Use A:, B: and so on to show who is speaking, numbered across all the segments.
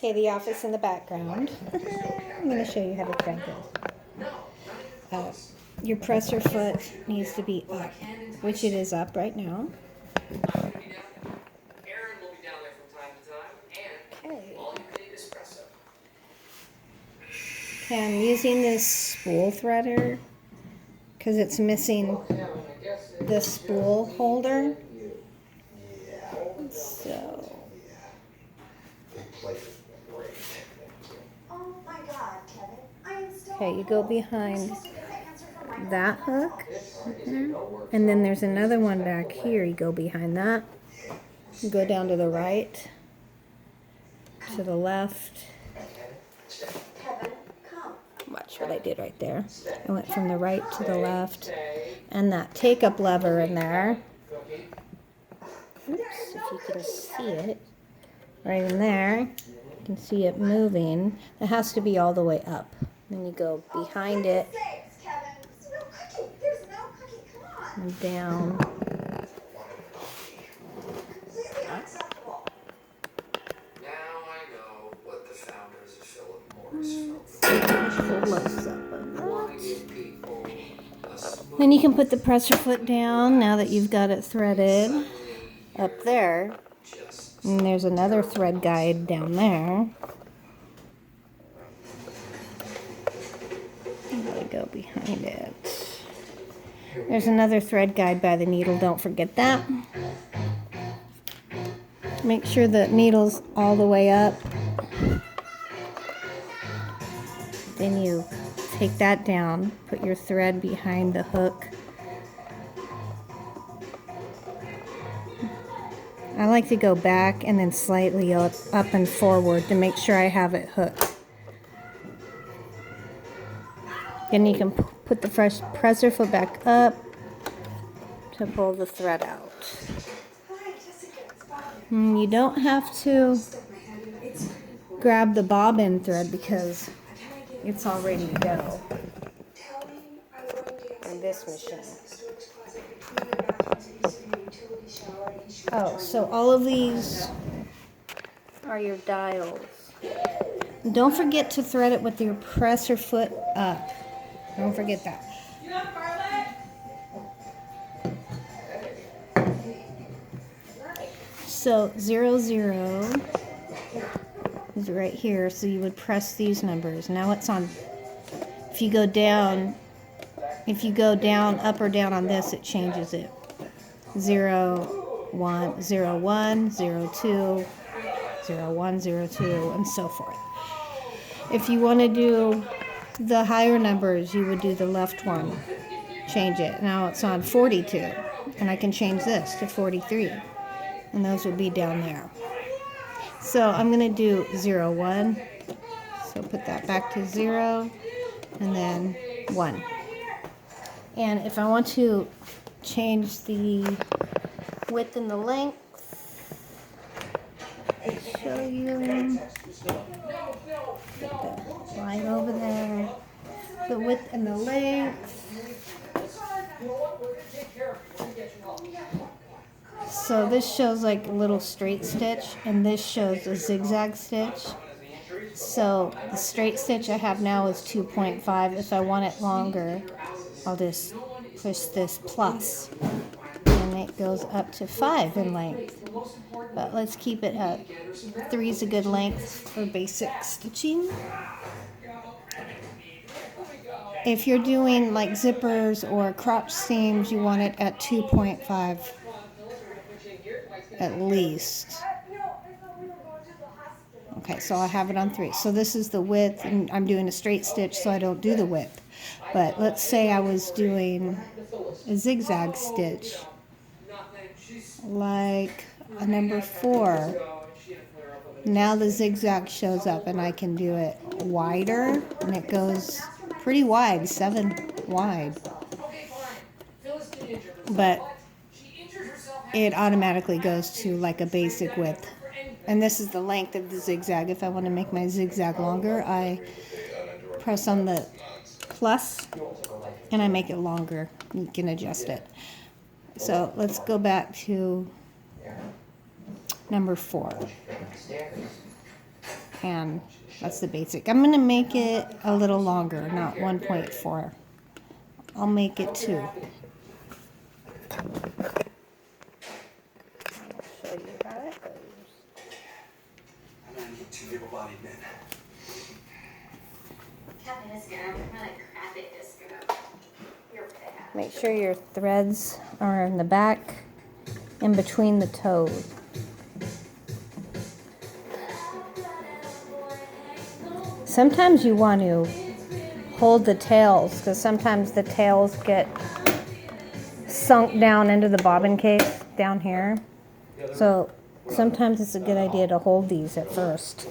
A: Okay, the office in the background. I'm going to show you how to thread this. Your presser foot needs to be up, which it is up right now. Okay. Okay, I'm using this spool threader because it's missing the spool holder. So. Okay, you go behind that hook, and then there's another one back here. You go behind that, you go down to the right, to the left. Watch what I did right there. I went from the right to the left, and that take-up lever in there. Oops, if you can see it, right in there, you can see it moving. It has to be all the way up. Then you go behind it and down. Close up of that. Then you can put the presser foot down now that you've got it threaded up there. And there's another thread guide down there. I'm going to go behind it. There's another thread guide by the needle. Don't forget that. Make sure the needle's all the way up. Then you take that down, put your thread behind the hook. I like to go back and then slightly up and forward to make sure I have it hooked. Then you can put the presser foot back up to pull the thread out. You don't have to grab the bobbin thread because it's all ready to go in this machine. Oh, so all of these are your dials. Don't forget to thread it with your presser foot up. Don't forget that. So 0, 0 is right here, so you would press these numbers. Now it's on. If you go down, up or down on this, it changes it. 0, 1, 0, 1, 0, 2, 0, 1, 0, 2, and so forth. If you want to do the higher numbers, you would do the left one. Change it. Now it's on 42, and I can change this to 43, and those would be down there. So I'm going to do 0, 1. So put that back to 0, and then 1. And if I want to change the width and the length, I'll show you. Put the line over there. The width and the length. So this shows like a little straight stitch, and this shows a zigzag stitch. So the straight stitch I have now is 2.5. If I want it longer, I'll just push this plus, and it goes up to 5 in length. But let's keep it at 3 is a good length for basic stitching. If you're doing like zippers or crotch seams, you want it at 2.5 at least. Okay, so I have it on 3. So this is the width, and I'm doing a straight stitch, so I don't do the width. But let's say I was doing a zigzag stitch, like a number 4. Now the zigzag shows up, and I can do it wider, and it goes pretty wide, 7 wide. But it automatically goes to like a basic width. And this is the length of the zigzag. If I want to make my zigzag longer, I press on the plus and I make it longer. You can adjust it. So let's go back to number 4. and that's the basic. I'm going to make it a little longer, not 1.4. I'll make it 2. I'll show you how it goes.
B: I'm going to need 2 able-bodied men.
A: Make sure your threads are in the back, in between the toes. Sometimes you want to hold the tails, because sometimes the tails get sunk down into the bobbin case down here. So sometimes it's a good idea to hold these at first.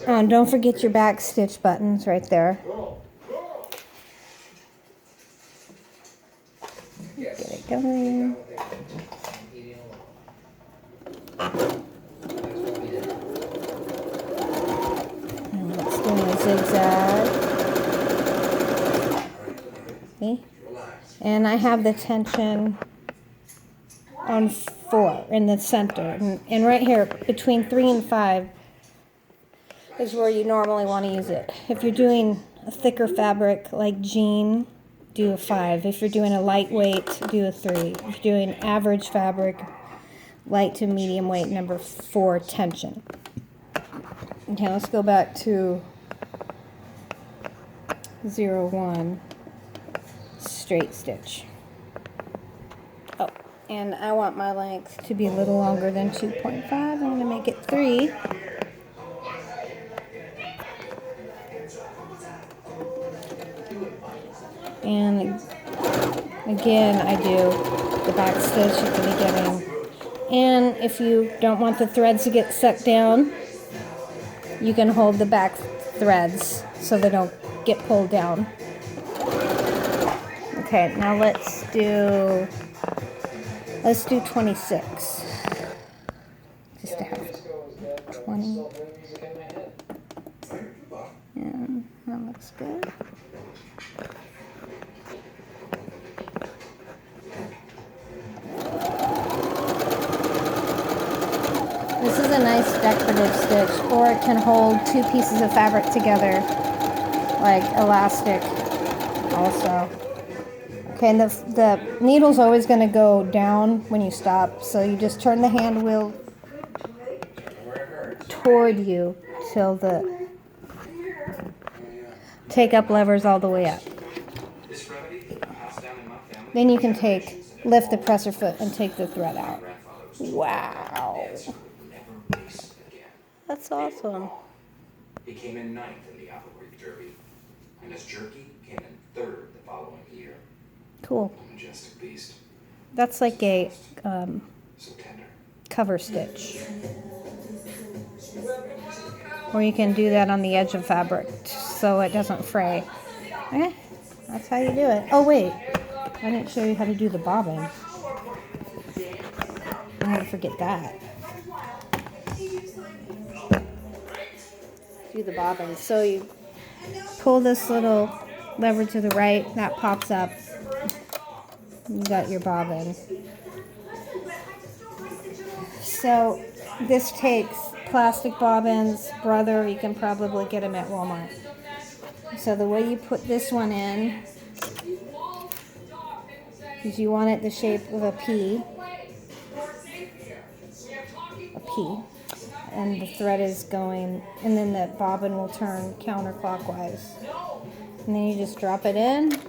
A: Oh, and don't forget your back stitch buttons right there. Get it going. And let's do a zigzag. See? And I have the tension on 4 in the center. And right here, between 3 and 5, is where you normally want to use it. If you're doing a thicker fabric like jean, do a 5. If you're doing a lightweight, do a 3. If you're doing average fabric, light to medium weight, number 4 tension. Okay, let's go back to 0-1 straight stitch. Oh, and I want my length to be a little longer than 2.5. I'm going to make it 3. And again, I do the back stitch at the beginning. And if you don't want the threads to get sucked down, you can hold the back threads so they don't get pulled down. Okay, now let's do 26. Just to have 20. And that looks good. This is a nice decorative stitch, or it can hold 2 pieces of fabric together, like elastic also. Okay, and the needle's always going to go down when you stop, so you just turn the hand wheel toward you till the take up levers all the way up. Then you can lift the presser foot and take the thread out. Wow. That's awesome.
B: He came in 9th in the Apple Creek Derby, and his jerky came in 3rd the following year.
A: Cool.
B: A majestic beast.
A: That's like a
B: So tender.
A: cover stitch. Or you can do that on the edge of fabric so it doesn't fray. Okay, that's how you do it. Oh wait, I didn't show you how to do the bobbin. I'm gonna forget that. Do the bobbin. So you pull this little lever to the right, that pops up. You got your bobbin. So this takes plastic bobbins, Brother, you can probably get them at Walmart. So the way you put this one in is you want it the shape of a P, and the thread is going, and then the bobbin will turn counterclockwise. And then you just drop it in.